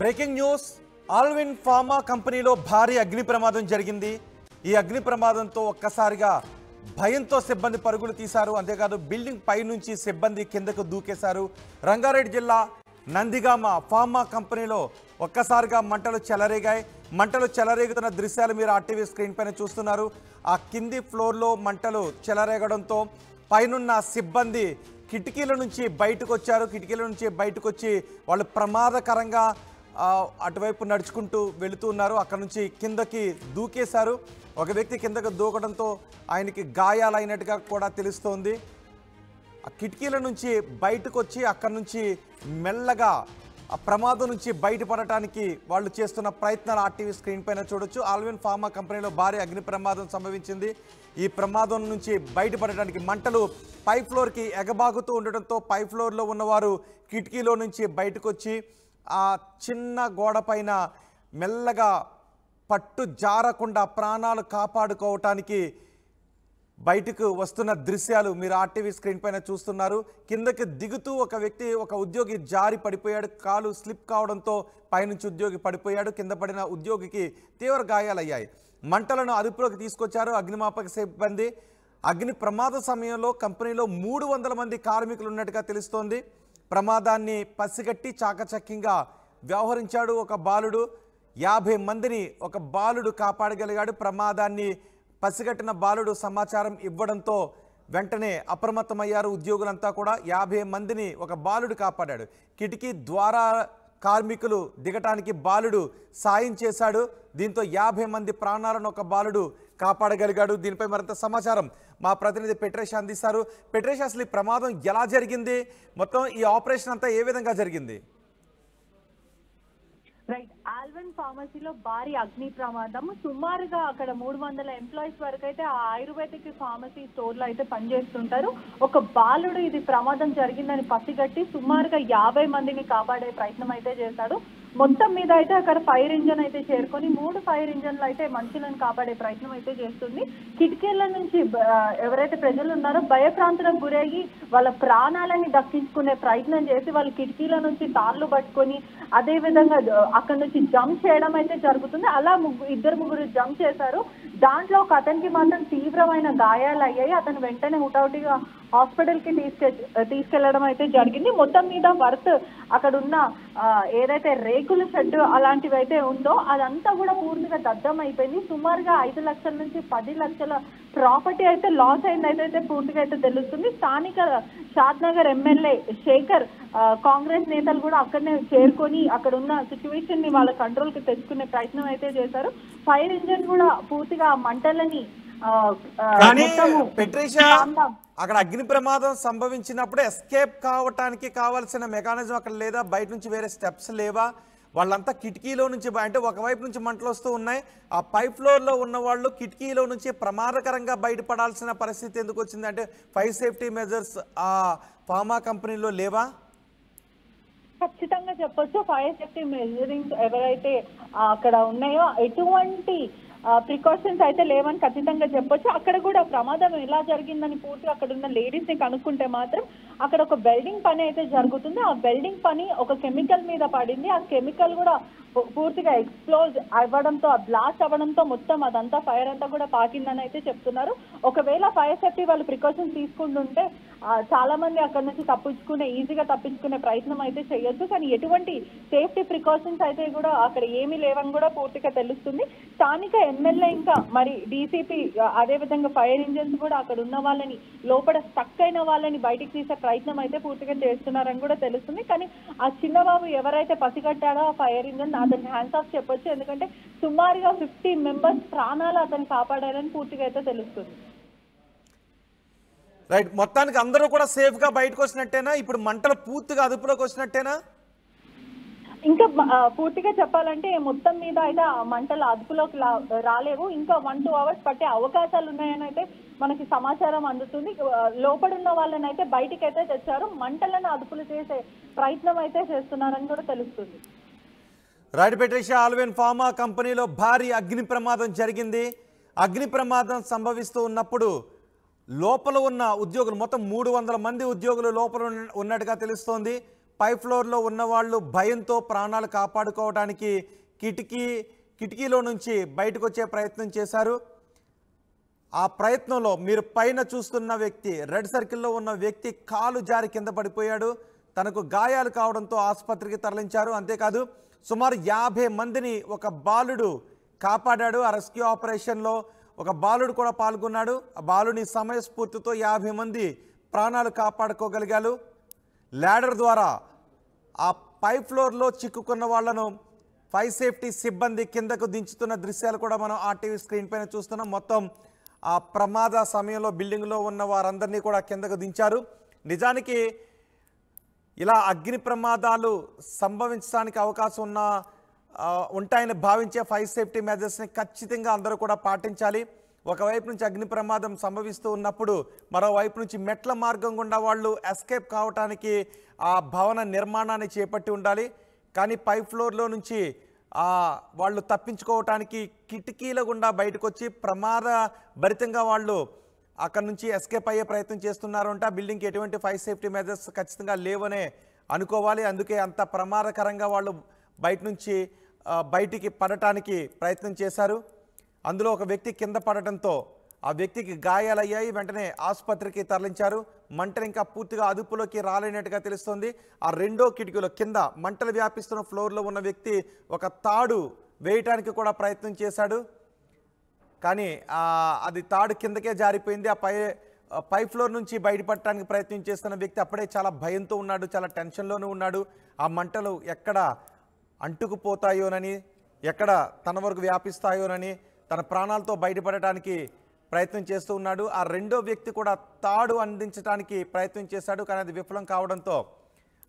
Breaking news Alvin pharma కంపెనీలో భారీ అగ్ని ప్రమాదం జరిగింది। ఈ అగ్ని ప్రమాదంతో ఒక్కసారిగా భయంతో సిబ్బంది పరుగులు తీశారు। అంతేకాదు బిల్డింగ్ పై నుంచి సిబ్బంది కిందకు దూకేశారు। రంగారెడ్డి జిల్లా నందిగామ ఫార్మా కంపెనీలో ఒక్కసారిగా మంటలు చెలరేగాయి। మంటలు చెలరేగుతున్న దృశ్యాలు మీరు ఆర్టీవీ స్క్రీన్ పైన చూస్తున్నారు। ఆ కింది ఫ్లోర్లో మంటలు చెలరేగడంతో పైనున్న సిబ్బంది కిటికీల నుంచి బయటకు వచ్చారు। కిటికీల నుంచి బయటకు వచ్చి వాళ్ళు ప్రమాదకరంగా అటువైపు నడుచుకుంటూ వెళుతూ ఉన్నారు। అక్కడ నుంచి కిందకి దూకేశారు। ఒక వ్యక్తి కిందకు దూకడంతో ఆయనకి గాయాలైనట్టుగా కూడా తెలుస్తోంది। ఆ కిటికీల నుంచి బయటకు వచ్చి అక్కడ నుంచి మెల్లగా ఆ ప్రమాదం నుంచి బయటపడటానికి వాళ్ళు చేస్తున్న ప్రయత్నాలు ఆర్టీవీ స్క్రీన్ పైన చూడొచ్చు। ఆల్విన్ ఫార్మా కంపెనీలో భారీ అగ్ని ప్రమాదం సంభవించింది। ఈ ప్రమాదం నుంచి బయటపడటానికి మంటలు పై ఫ్లోర్కి ఎగబాగుతూ ఉండడంతో పై ఫ్లోర్లో ఉన్నవారు కిటికీలో నుంచి బయటకు వచ్చి ఆ చిన్న గోడ పైన మెల్లగా పట్టు జారకుండా ప్రాణాలు కాపాడుకోవటానికి బయటకు వస్తున్న దృశ్యాలు మీరు ఆర్టీవీ స్క్రీన్ పైన చూస్తున్నారు। కిందకి దిగుతూ ఒక వ్యక్తి ఒక ఉద్యోగి జారి పడిపోయాడు। కాలు స్లిప్ కావడంతో పైనుంచి ఉద్యోగి పడిపోయాడు। కింద పడిన ఉద్యోగికి తీవ్ర గాయాలయ్యాయి। మంటలను అదుపులోకి తీసుకొచ్చారు అగ్నిమాపక సిబ్బంది। అగ్ని ప్రమాద సమయంలో కంపెనీలో 300 మంది కార్మికులు ఉన్నట్టుగా తెలుస్తోంది। ప్రమాదాన్ని పసిగట్టి చాకచక్యంగా వ్యవహరించాడు ఒక బాలుడు। 50 మందిని ఒక బాలుడు కాపాడగలిగాడు। ప్రమాదాన్ని పసిగట్టిన బాలుడు సమాచారం ఇవ్వడంతో వెంటనే అప్రమత్తమయ్యారు ఉద్యోగులంతా కూడా। 50 మందిని ఒక బాలుడు కాపాడాడు। కిటికీ ద్వారా కార్మికులు దిగటానికి బాలుడు సాయం చేశాడు। దీంతో 50 మంది ప్రాణాలను ఒక బాలుడు కాపాడగలిగాడు। దీనిపై మరింత సమాచారం మా ప్రతినిధి పెట్రేషా అందిస్తారు। పెట్రేషా, అసలు ఈ ప్రమాదం ఎలా జరిగింది, మొత్తం ఈ ఆపరేషన్ అంతా ఏ విధంగా జరిగింది? రైట్, ఆల్విన్ ఫార్మసీలో భారీ అగ్ని ప్రమాదం। సుమారుగా అక్కడ 300 ఎంప్లాయీస్ వరకు అయితే ఆ ఆయుర్వేదిక్ ఫార్మసీ స్టోర్ లో అయితే పనిచేస్తుంటారు। ఒక బాలుడు ఇది ప్రమాదం జరిగిందని పసిగట్టి సుమారుగా 50 మందిని కాపాడే ప్రయత్నం అయితే చేశాడు। మొత్తం మీద అయితే అక్కడ ఫైర్ ఇంజన్ అయితే చేరుకొని 3 ఫైర్ ఇంజన్లు అయితే మనుషులను కాపాడే ప్రయత్నం అయితే చేస్తుంది। కిటికీల నుంచి ఎవరైతే ప్రజలు ఉన్నారో భయప్రాంతులకు గురయ్యి వాళ్ళ ప్రాణాలని దక్కించుకునే ప్రయత్నం చేసి వాళ్ళు కిటికీల నుంచి తాళ్ళు పట్టుకొని అదే విధంగా అక్కడ నుంచి జంప్ చేయడం అయితే జరుగుతుంది। అలా ఇద్దరు ముగ్గురు జంప్ చేశారు। దాంట్లో ఒక అతనికి మాత్రం తీవ్రమైన గాయాలు అయ్యాయి। అతను వెంటనే హుటాహుటిగా హాస్పిటల్ కి తీసుకెళ్లడం అయితే జరిగింది। మొత్తం మీద వర్త్ అక్కడ ఉన్న ఏదైతే రేకుల షెడ్ అలాంటివి అయితే ఉందో అదంతా కూడా పూర్తిగా దగ్ధం అయిపోయింది। సుమారుగా 5 లక్షల నుంచి 10 లక్షల ప్రాపర్టీ అయితే లాస్ అయిందైతే పూర్తిగా అయితే తెలుస్తుంది। స్థానిక షాద్నగర్ ఎమ్మెల్యే శేఖర్ కాంగ్రెస్ నేతలు కూడా అక్కడనే చేరుకొని అక్కడ ఉన్న సిచ్యువేషన్ ని వాళ్ళ కంట్రోల్ కి తెచ్చుకునే ప్రయత్నం అయితే చేశారు। ఫైర్ ఇంజన్ కూడా పూర్తిగా మంటలని అక్కడ అగ్ని ప్రమాదం సంభవించినప్పుడు ఎస్కేప్ కావటానికి కావాల్సిన మెకానిజం అక్కడ లేదా? బయట నుంచి వేరే స్టెప్స్ లేవా? వాళ్ళంతా కిటికీలో నుంచి అంటే ఒకవైపు నుంచి మంటలు వస్తూ ఉన్నాయి, ఆ పై ఫ్లోర్లో ఉన్న వాళ్ళు కిటికీలో నుంచి ప్రమాదకరంగా బయటపడాల్సిన పరిస్థితి ఎందుకు వచ్చింది? అంటే ఫైర్ సేఫ్టీ మెజర్స్ ఆ ఫార్మా కంపెనీలో లేవా? ఖచ్చితంగా చెప్పొచ్చు, ఫైర్ సేఫ్టీ మెజరింగ్స్ ఎవరైతే అక్కడ ఉన్నాయో ఎటువంటి ప్రికాషన్స్ అయితే లేవని ఖచ్చితంగా చెప్పొచ్చు। అక్కడ కూడా ప్రమాదం ఎలా జరిగిందని పూర్తిగా అక్కడ ఉన్న లేడీస్ ని కనుక్కుంటే మాత్రం అక్కడ ఒక వెల్డింగ్ పని అయితే జరుగుతుంది। ఆ వెల్డింగ్ పని ఒక కెమికల్ మీద పడింది। ఆ కెమికల్ కూడా పూర్తిగా ఎక్స్ప్లోజ్ అవ్వడంతో బ్లాస్ట్ అవ్వడంతో మొత్తం అదంతా ఫైర్ అంతా కూడా పాకిందని అయితే చెప్తున్నారు। ఒకవేళ ఫైర్ సేఫ్టీ వాళ్ళు ప్రికాషన్స్ తీసుకుంటుంటే చాలా మంది అక్కడ నుంచి ఈజీగా తప్పించుకునే ప్రయత్నం అయితే చేయొచ్చు। కానీ ఎటువంటి సేఫ్టీ ప్రికాషన్స్ అయితే కూడా అక్కడ ఏమీ లేవని కూడా పూర్తిగా తెలుస్తుంది। స్థానిక ఎమ్మెల్యే ఇంకా మరి డీసీపీ అదే విధంగా ఫైర్ ఇంజన్స్ కూడా అక్కడ ఉన్న వాళ్ళని లోపల స్టక్ అయిన వాళ్ళని బయటికి తీసే ప్రయత్నం అయితే పూర్తిగా చేస్తున్నారని కూడా తెలుస్తుంది। కానీ ఆ చిన్నబాబు ఎవరైతే పసిగట్టాడో ఆ ఫైర్ ఇంజన్ అతని హ్యాండ్స్ ఆఫ్ చెప్పొచ్చు, ఎందుకంటే సుమారుగా 50 మెంబర్స్ ప్రాణాలు అతను కాపాడారని పూర్తిగా అయితే తెలుస్తుంది। రైట్, మొత్తానికి అందరూ కూడా సేఫ్ గా బయటకు వచ్చినట్టేనా? ఇప్పుడు మంటలు పూర్తిగా అదుపులోకి వచ్చినట్టేనా? ఇంకా పూర్తిగా చెప్పాలంటే మొత్తం మీద అయితే ఆ మంటలు అదుపులోకి రాలేవు। ఇంకా 1-2 అవర్స్ పట్టే అవకాశాలు ఉన్నాయని అయితే మనకి సమాచారం అందుతుంది। లోపడున్న వాళ్ళని అయితే బయటికి అయితే తెచ్చారు, మంటలను అదుపులు చేసే ప్రయత్నం అయితే చేస్తున్నారని కూడా తెలుస్తుంది। రైట్ పెట్రేషా, ఆల్విన్ ఫార్మా కంపెనీలో భారీ అగ్ని ప్రమాదం జరిగింది। అగ్ని ప్రమాదం సంభవిస్తూ ఉన్నప్పుడు లోపల ఉన్న ఉద్యోగులు మొత్తం 300 మంది ఉద్యోగులు లోపల ఉన్నట్టుగా తెలుస్తోంది। పై ఫ్లోర్లో ఉన్నవాళ్ళు భయంతో ప్రాణాలు కాపాడుకోవడానికి కిటికీలో నుంచి బయటకు వచ్చే ప్రయత్నం చేశారు. ఆ ప్రయత్నంలో మీరు పైన చూస్తున్న వ్యక్తి, రెడ్ సర్కిల్లో ఉన్న వ్యక్తి కాలు జారి కింద పడిపోయాడు. తనకు గాయాలు కావడంతో ఆసుపత్రికి తరలించారు. అంతేకాదు సుమారు 50 మందిని ఒక బాలుడు కాపాడాడు. ఆ రెస్క్యూ ఆపరేషన్లో ఒక బాలుడు కూడా పాల్గొన్నాడు. ఆ బాలుని సమయస్ఫూర్తితో 50 మంది ప్రాణాలు కాపాడుకోగలిగారు. ల్యాడర్ ద్వారా ఆ పై ఫ్లోర్లో చిక్కుకున్న వాళ్లను ఫైర్ సేఫ్టీ సిబ్బంది కిందకు దించుతున్న దృశ్యాలు కూడా మనం ఆర్టీవీ స్క్రీన్ పైన చూస్తున్నాం. మొత్తం ఆ ప్రమాద సమయంలో బిల్డింగ్లో ఉన్న వారందరినీ కూడా కిందకు దించారు. నిజానికి ఇలా అగ్ని ప్రమాదాలు సంభవించడానికి అవకాశం ఉంటాయని భావించే ఫైర్ సేఫ్టీ మెజర్స్ని ఖచ్చితంగా అందరూ కూడా పాటించాలి. ఒకవైపు నుంచి అగ్ని ప్రమాదం సంభవిస్తూ ఉన్నప్పుడు మరోవైపు నుంచి మెట్ల మార్గం గుండా వాళ్ళు ఎస్కేప్ కావడానికి ఆ భవన నిర్మాణాన్ని చేపట్టి ఉండాలి. కానీ పై ఫ్లోర్లో నుంచి వాళ్ళు తప్పించుకోవటానికి కిటికీల గుండా బయటకు వచ్చి ప్రమాద భరితంగా వాళ్ళు అక్కడి నుంచి ఎస్కేప్ అయ్యే ప్రయత్నం చేస్తున్నారు అంటే ఆ బిల్డింగ్కి ఎటువంటి ఫైర్ సేఫ్టీ మెజర్స్ ఖచ్చితంగా లేవనే అనుకోవాలి. అందుకే అంత ప్రమాదకరంగా వాళ్ళు బయటికి పడటానికి ప్రయత్నం చేశారు. అందులో ఒక వ్యక్తి కింద పడటంతో ఆ వ్యక్తికి గాయాలయ్యాయి. వెంటనే ఆసుపత్రికి తరలించారు. మంటలు ఇంకా పూర్తిగా అదుపులోకి రాలేనట్టుగా తెలుస్తోంది. ఆ రెండో కిటికీలో కింద మంటలు వ్యాపిస్తున్న ఫ్లోర్లో ఉన్న వ్యక్తి ఒక తాడు వేయటానికి కూడా ప్రయత్నం చేశాడు. కానీ అది తాడు కిందకే జారిపోయింది. పై ఫ్లోర్ నుంచి బయటపడటానికి ప్రయత్నం చేస్తున్న వ్యక్తి అప్పుడే చాలా భయంతో ఉన్నాడు, చాలా టెన్షన్లోనూ ఉన్నాడు. ఆ మంటలు ఎక్కడ అంటుకుపోతాయోనని, ఎక్కడ తన వరకు వ్యాపిస్తాయోనని తన ప్రాణాలతో బయటపడటానికి ప్రయత్నం చేస్తూ ఉన్నాడు. ఆ రెండో వ్యక్తి కూడా తాడు అందించడానికి ప్రయత్నం చేశాడు. కానీ అది విఫలం కావడంతో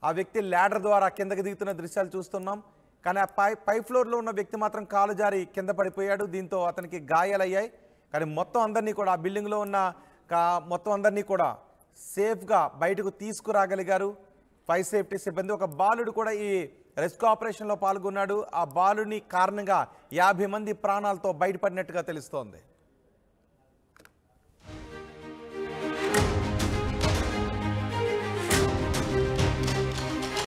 ఆ వ్యక్తి ల్యాడర్ ద్వారా కిందకి దిగుతున్న దృశ్యాలు చూస్తున్నాం. కానీ ఆ పై ఫ్లోర్లో ఉన్న వ్యక్తి మాత్రం కాలు జారి కింద పడిపోయాడు. దీంతో అతనికి గాయాలయ్యాయి. కానీ మొత్తం అందరినీ కూడా ఆ బిల్డింగ్లో ఉన్న మొత్తం అందరినీ కూడా సేఫ్గా బయటకు తీసుకురాగలిగారు ఫైర్ సేఫ్టీ సిబ్బంది. ఒక బాలుడు కూడా ఈ రెస్క్యూ ఆపరేషన్లో పాల్గొన్నాడు. ఆ బాలుని కారణంగా 50 మంది ప్రాణాలతో బయటపడినట్టుగా తెలుస్తోంది.